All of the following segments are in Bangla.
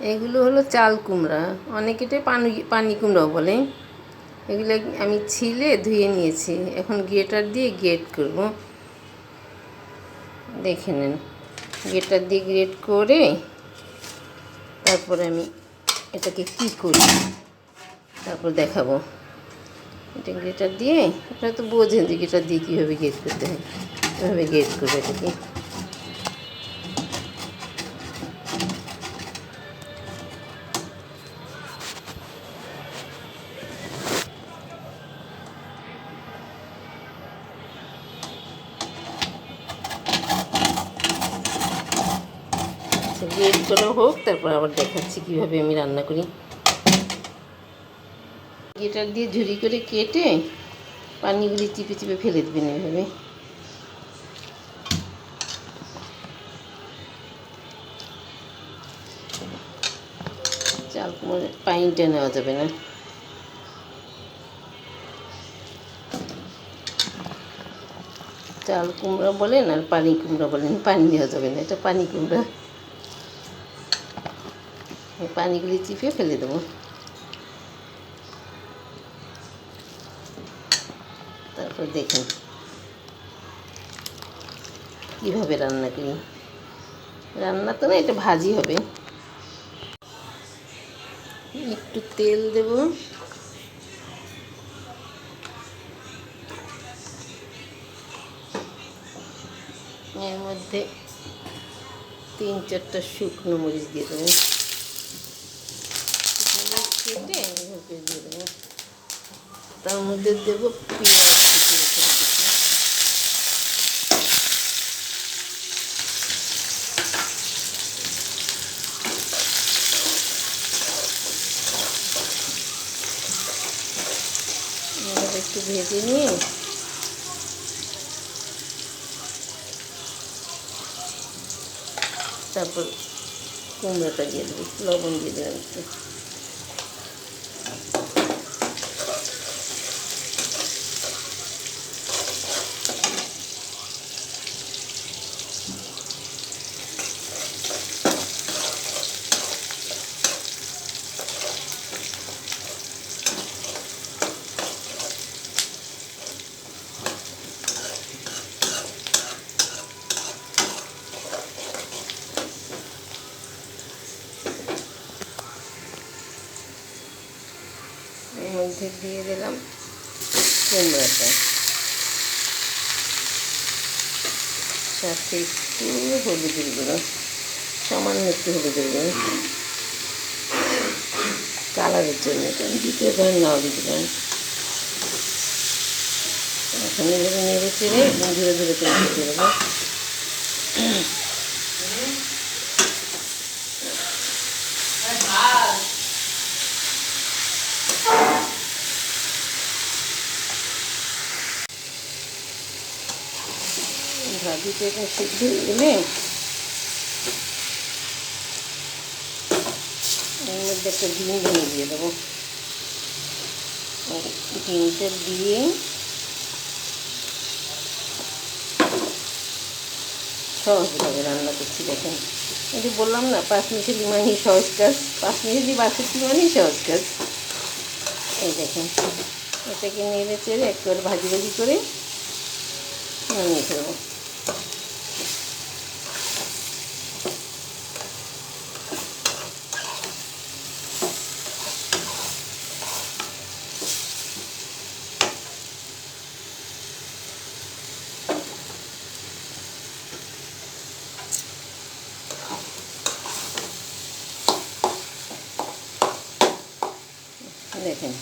এগুলো হলো চাল কুমড়া, অনেকে এটা পানি পানি কুমড়াও বলে। এগুলো আমি ছিলে ধুয়ে নিয়েছি, এখন গ্রেটার দিয়ে গ্রেট করব। দেখে নেন, গ্রেটার দিয়ে গ্রেট করে তারপরে আমি এটাকে কী করি তারপর দেখাবো। এটা গ্রেটার দিয়ে, আপনারা তো বোঝেন যে গ্রেটার দিয়ে কীভাবে গ্রেট করতে হয়, এভাবে গ্রেট করবে এটাকে। গ্রেট করা হোক, তারপর আবার দেখাচ্ছি কীভাবে আমি রান্না করি। গ্রেটার দিয়ে ঝুরি করে কেটে পানিগুলি চিপে চিপে ফেলে দেবেন এভাবে। চাল কুমড়োর পানিটা নেওয়া যাবে না। চাল কুমড়া বলেন আর পানি কুমড়া বলেন, পানি দেওয়া যাবে না, এটা পানি কুমড়া। পানিগুলি চিপে ফেলে দেবো। তারপর দেখুন কীভাবে রান্না করি। রান্না তো না, এটা ভাজি হবে। একটু তেল দেব, এর মধ্যে 3-4টা শুকনো মরিচ দিয়ে দেবো, কেটে এভাবে দিয়ে দেবো। তার মধ্যে দেবো পেঁয়াজ কুচি রেখে রেখেছি। এভাবে একটু ভেজে নিয়ে তারপর কুমড়োটা দিয়ে দেবো, লবণ দিয়ে দেবেন একটু। এর মধ্যে দিয়ে দিলাম কুমড়োটা, সাথে একটু হলুদের গুঁড়ো, সামান্য একটু হলুদের গুঁড়ো, কালারের জন্য। দিতে পারেন, নাও দিতে পারেন। এখন এভাবে নেড়ে চেড়ে একদম ধীরে ধীরে করে দিতে দেবো। ভাজিতে এখন সিদ্ধ হয়ে গেলে এর মধ্যে একটা ডিম ভেঙে দিয়ে দেবো। ডিমটা দিয়ে সহজভাবে রান্না করছি। দেখেন, এই যে বললাম না 5 মিশালি মানেই সহজ কাজ, 5 মিশালি বাষট্টি মানেই সহজ কাজ। এই দেখেন, এটাকে নেড়ে চেড়ে একবার ভাজি ভাজি করে নামিয়ে ফেলবো। দেখেন,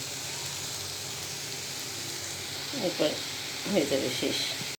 এরপর হয়ে যাবে শেষ।